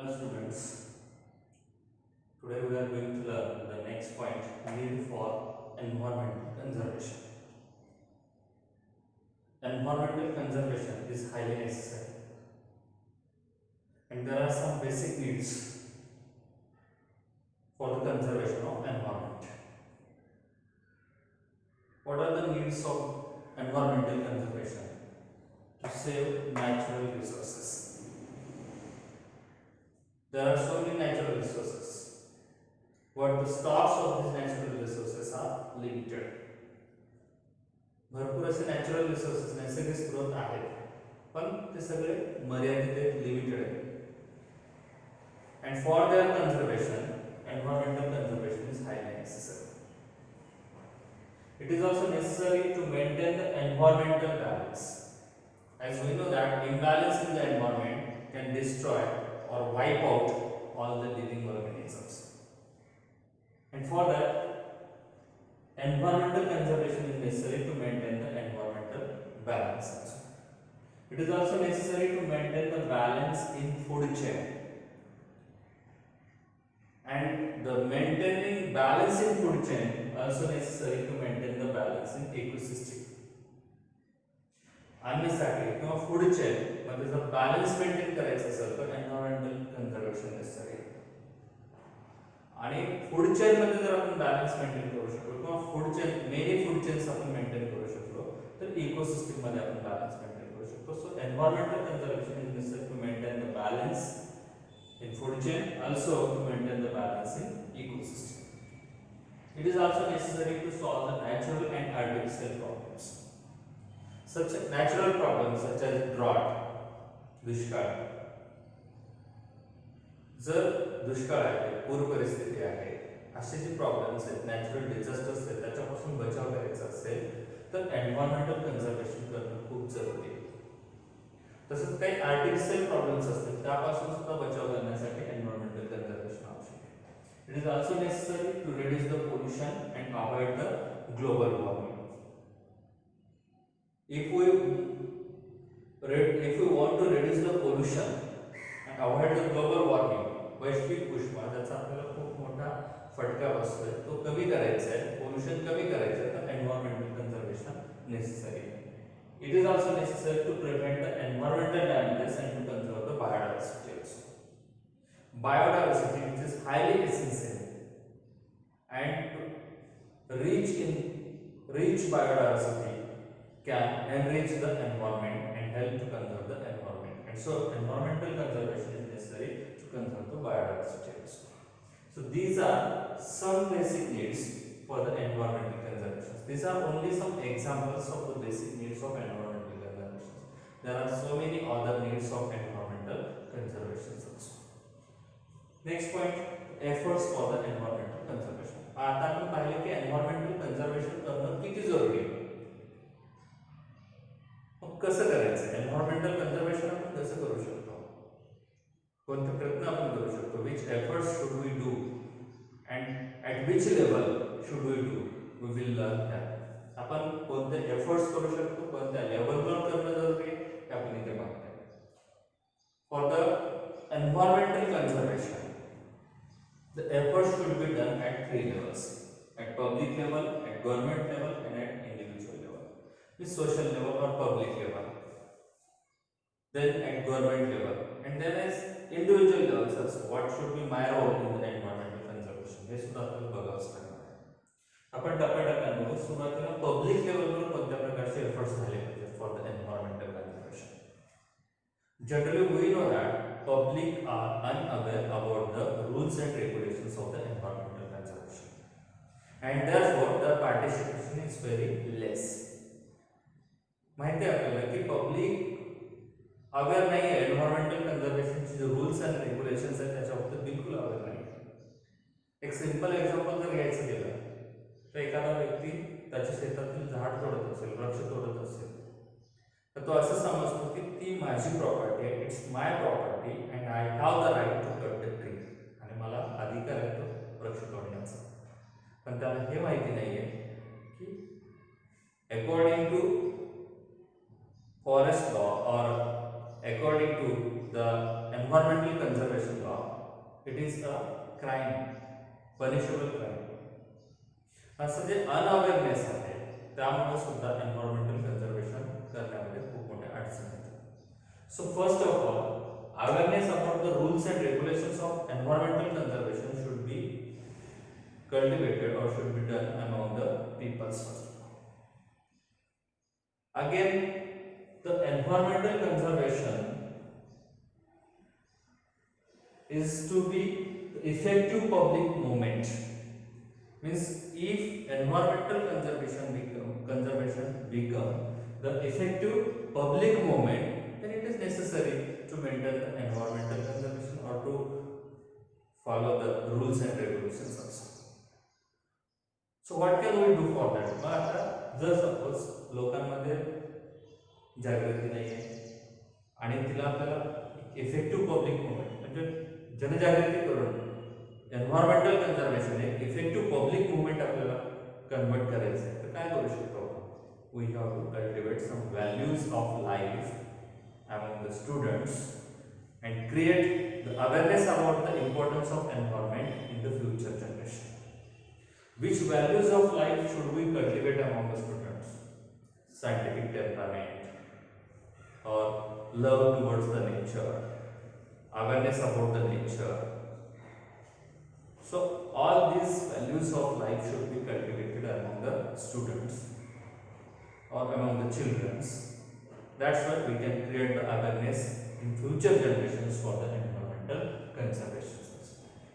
Hello students, today we are going to learn the next point, need for environmental conservation. Environmental conservation is highly necessary and there are some basic needs for the conservation of environment. What are the needs of environmental conservation? To save natural resources. There are so many natural resources, but the stocks of these natural resources are limited. भरपूर असे natural resources नैसर्गिक स्रोत आहेत पण ते सगळे मर्यादित आहेत, लिमिटेड आहेत. And for their conservation environmental conservation is highly necessary. It is also necessary to maintain the environmental balance. As we know that imbalance in the environment can destroy or wipe out all the living organisms. And for that, environmental conservation is necessary to maintain the environmental balance. It is also necessary to maintain the balance in food chain. And the maintaining balance in food chain also necessary to maintain the balance in ecosystem. अन्नसाठी किंवा food chain मध्ये जर balance maintain करायचं असेल तर environmental conservation necessary आहे. आणि food chain मध्ये जर आपण बॅलन्स मेंटेन करू शकलो किंवा food chain many food chains आपण मेंटेन करू शकलो तर इकोसिस्टम मध्ये आपण बॅलन्स मेंटेन करू शकतो. So environmental conservation is necessary to maintain the balance in food chain, also to maintain the balance in ecosystem. It is also necessary to solve the natural and artificial problems. Such natural problems such as drought, दुष्काळ. जर दुष्काळ आहे, पूर परिस्थिती आहे, असे जे problems आहेत, natural disasters आहेत, त्याच्यापासून बचाव करायचा असेल तर एन्व्हायरमेंटल कन्झर्वेशन करणं खूप जरुरी आहे. तसंच काही आर्टिफिशियल प्रॉब्लेम्स असतात त्यापासून सुद्धा बचाव करण्यासाठी एन्व्हायरमेंटल कन्झर्वेशन आवश्यक आहे. It is also necessary to reduce the pollution and avoid the global warming. If we want to reduce the pollution and avoid the global warming, वैश्विक उष्मा ज्याचा आपल्याला खूप मोठा फटका बसतोय तो कमी करायचा आहे, पोल्युशन कमी करायचं आहे, तर एन्व्हायरमेंटल कन्झर्वेशन नेसेसरी आहे. It is also necessary to prevent the environmental damages and to conserve the biodiversity also. Biodiversity, which is highly essential, and to reach biodiversity can enrich the environment and help to conserve the environment. And so, environmental conservation is necessary to conserve the biodiversity also. So, these are some basic needs for the environmental conservation. These are only some examples of the basic needs of environmental conservation. There are so many other needs of environmental conservation also. Next point, efforts for the environmental conservation. आता आपण पाहिले की environmental conservation करणं किती जरुरी आहे. मग कसं करायचं? environmental conservation आपण कसं करू शकतो? कोणते प्रयत्न आपण करू शकतो? Which efforts should we do and at which level should we do? We will learn that. आपण कोणते एफर्ट्स करू शकतो, कोणत्या लेवलवर करणं जरुरी आहे हे आपण इथे पाहतोय. For the environmental conservation the efforts should be done at 3 levels: at public level, at government level, and at individual level. Means social level or public level, then at government level, and then as individual levels also. What should be my role in the environmental conservation? हे सुद्धा आपल्याला बघावंच लागणार. आपण टप्प्याटप्प्याने बघू. सुरुवातीला public लेवलवर कोणत्या प्रकारचे एफर्ट्स झाले पाहिजेत for the environmental conservation. Generally we know that public are unaware about the rules and regulations of the environmental conservation, and therefore the participation is very less. माहिती आहे आपल्याला की पब्लिक अवेअर नाही आहे एन्व्हायरमेंटल कन्झर्वेशनचे जे रूल्स अँड रेग्युलेशन्स आहेत त्याच्याबद्दल बिलकुल अवेअर नाही. एक सिंपल एक्झाम्पल जर घ्यायचं गेलं तर एखादा व्यक्ती त्याच्या शेतातील झाड तोडत असेल, वृक्ष तोडत असेल, तर तो असं समजतो की ती माझी प्रॉपर्टी आहे, it's my property and I have the right to cut the tree, आणि मला अधिकार आहे तो वृक्ष तोडण्याचा. पण त्याला हे माहिती नाही आहे की अकॉर्डिंग टू फॉरेस्ट लॉ और according to the Environmental Conservation Law, it is a crime, punishable crime. असं जे अनअवेअरनेस आहे त्यामुळे सुद्धा एन्व्हायरमेंटल कन्झर्वेशन करण्यामध्ये खूप मोठ्या अडचणी येतात. So first of all, awareness about the rules and regulations of environmental conservation should be cultivated or should be done among the peoples first. Again, the environmental conservation is to be the effective public movement. Means if environmental conservation become the effective public movement, then it is necessary to maintain the environmental conservation or to follow the rules and regulations also. So what can we do for that? मग आता जर suppose लोकांमध्ये जागृती नाही आहे आणि तिला आपल्याला effective public movement म्हणजे जनजागृती करून एन्व्हायरमेंटल कन्झर्वेशन हे इफेक्टिव्ह पब्लिक मुवमेंट आपल्याला कन्वर्ट करायचं आहे, तर काय करू शकतो? We have to cultivate some values of life among the students and create the awareness about the importance of environment in the future generation. Which values of life should we cultivate among the students? Scientific temperament or love towards the nature, awareness about the nature. So all these values of life should be cultivated among the students or among the children. That's why we can create the awareness in future generations for the environmental conservation.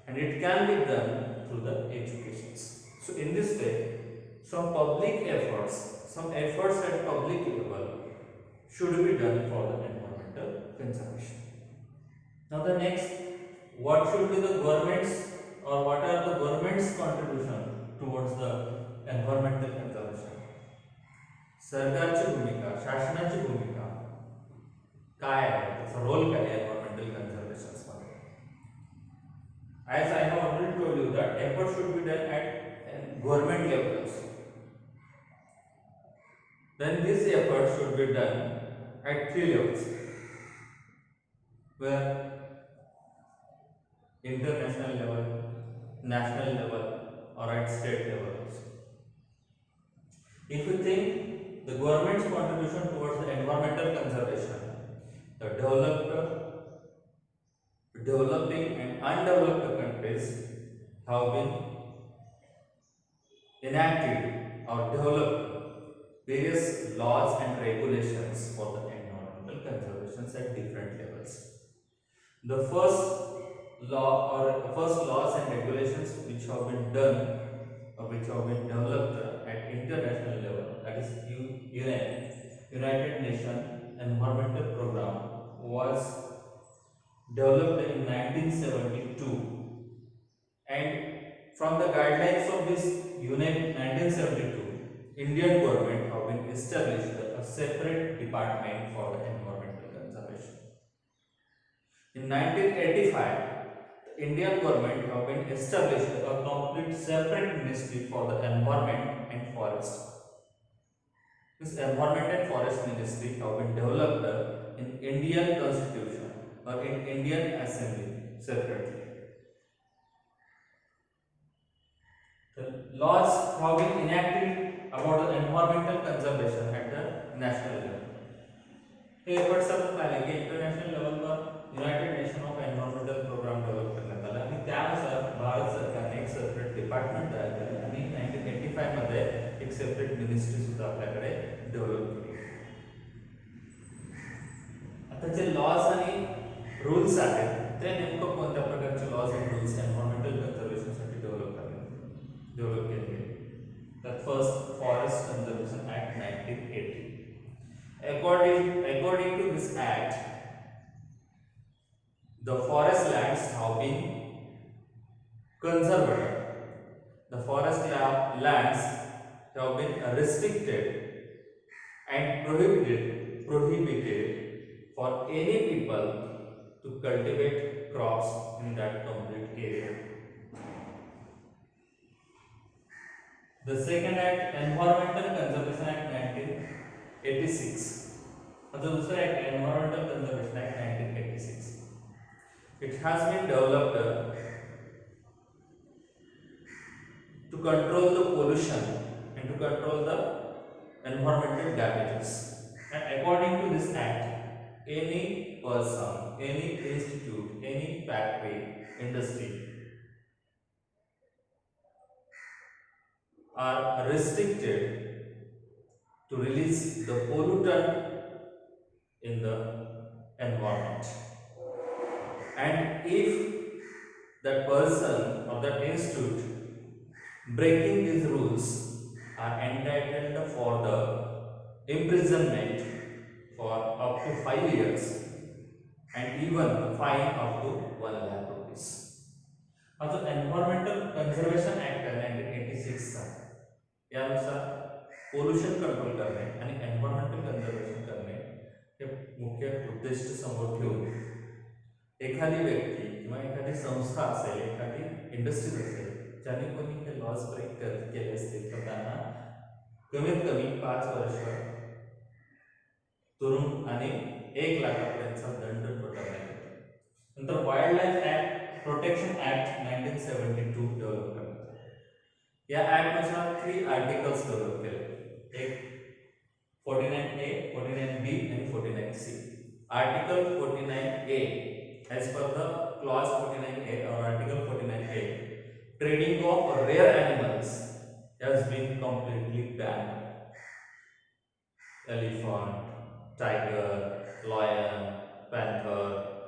And it can be done through the education. So in this way, some public efforts, some efforts at public level should be done for the environmental conservation. Now the next, what should be the government's or what are the government's contribution towards the environmental conservation? सरकारची भूमिका, शासनाची भूमिका काय आहे, त्याचा role काय आहे environmental conservation मध्ये? As I have already told you that effort should be done at government levels. Then this effort should be done at 3 levels, where international level, national level, or at state level. If you think the government's contribution towards the environmental conservation, the developing and undeveloped countries have been enacted or developed various laws and regulations for the environmental conservation at different levels. The first laws and regulations which have been done or which have been developed at international level, that is United Nations Environmental Program, was developed in 1972, and from the guidelines of this UNEP 1972, Indian government have been established a separate department for the environmental conservation. In 1985, the Indian government have been established a complete separate ministry for the environment and forest. This environment and forest ministry have been developed in Indian constitution or in Indian assembly separately. The laws have been enacted about the environmental conservation at the national level. हे efforts आपण पाहिले की international लेवलवर United Nation of environmental program develop करण्यात आला आणि त्यानुसार भारत सरकारने एक सेपरेट डिपार्टमेंट तयार केलं आणि 1985 मध्ये एक सेपरेट मिनिस्ट्री सुद्धा आपल्याकडे डेव्हलप केली. आता जे लॉज आणि रूल्स आहेत ते नेमकं कोणत्या प्रकारचे लॉज आणि रूल्स एन्व्हायरमेंटल कन्झर्वेशनसाठी डेव्हलप केले? तर first forest conservation act 1980. According to this act, the forest lands have been conserved. The forest lands have been restricted and prohibited for any people to cultivate crops in that complete area. The second act, Environmental Conservation Act 1986, आता दुसरा act environmental conservation act 1986. It has been developed to control the pollution and to control the environmental damages. And according to this act, any person, any institute, any factory, industry are restricted to release the pollutant in the environment. And if that person or that institute breaking these rules are entitled for the imprisonment for up to 5 years and even the fine up to 1 lakh rupees. आता environmental conservation act 1986 चा यानुसार pollution control करणे आणि environmental conservation करणे हे मुख्य उद्दिष्ट समोर ठेवून एखादी व्यक्ती किंवा एखादी संस्था असेल, एखादी इंडस्ट्रीज असेल, ज्यांनी कोणी हे लॉज ब्रेक केले असतील तर त्यांना कमीत कमी 5 वर्ष तुरुंग आणि 1 लाखापर्यंतचा दंड ठोठावण्यात येतो. नंतर wild life act protection act 1972 develop करण्यात आला. या ऍक्ट नुसार 3 आर्टिकल्स डेव्हलप केले. एक 49A, 49B आणि 49C. Article 49A, as per the clause 49A or Article 49A, trading of rare animals has been completely banned. Elephant, tiger, lion, panther.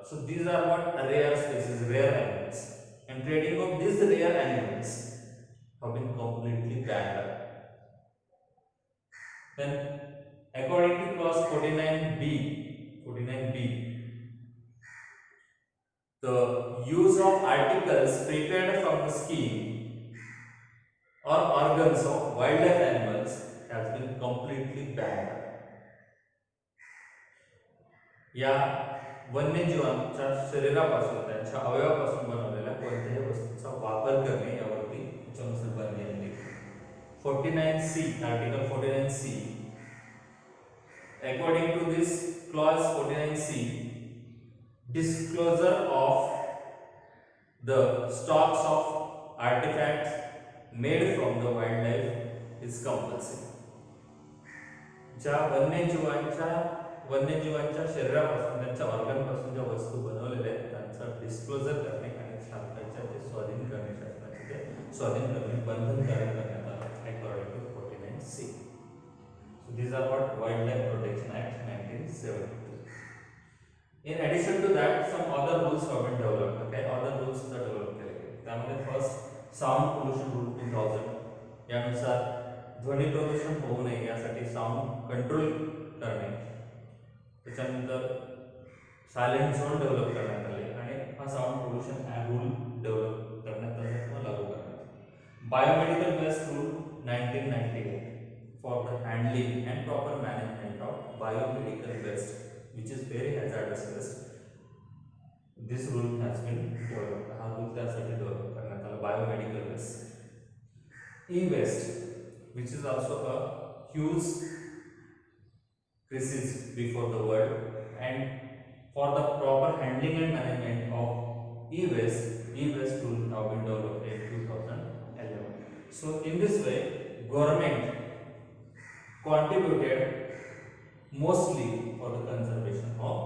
So these are what rare species, rare animals. And trading of these rare animals have been completely banned. Then, according to clause 49B, the use of articles prepared from the skin or organs of wildlife animals has been completely banned. या वन्यजीवांच्या शरीरापासून त्यांच्या अवयवापासून बनवलेल्या कोणत्याही वस्तूंचा वापर करणे यावरती त्याच्यानुसार बंदी आणली. 49C, Article 49C. According to this clause 49C, disclosure of the stocks of artifacts made from the wildlife is compulsory. ज्या वन्यजीवांच्या शरीरापासून त्यांच्या ऑर्गनपासून ज्या वस्तू बनवलेल्या आहेत त्यांचा डिस्क्लोजर करणे आणि शासनाच्या ते स्वाधीन करणे, शासनाचे ते स्वाधीन करणे बंधनकारक करण्यात आले according to 49C. So these are what Wildlife Protection Act 1972. In addition to that, some other rules have been developed. Okay, other rules that developed केले गेले. त्यामध्ये फर्स्ट साऊंड पोल्युशन रूल 2000. यानुसार ध्वनी प्रदूषण होऊ नये यासाठी साऊंड कंट्रोल करणे. त्याच्यानंतर सायलेंट झोन डेव्हलप करण्यात आले आणि हा साऊंड पोल्युशन रूल डेव्हलप करण्यात आला किंवा लागू करण्यात आला. Biomedical waste rule 1998 for the handling and proper management of biomedical waste, which is very hazardous waste. This rule has been developed. हा rule त्यासाठी डेव्हलप करण्यात आला, biomedical waste. E-waste, which is also a huge crisis before the world, and for the proper handling and management of e-waste rule have been developed in 2011. So in this way, government contributed mostly for the conservation of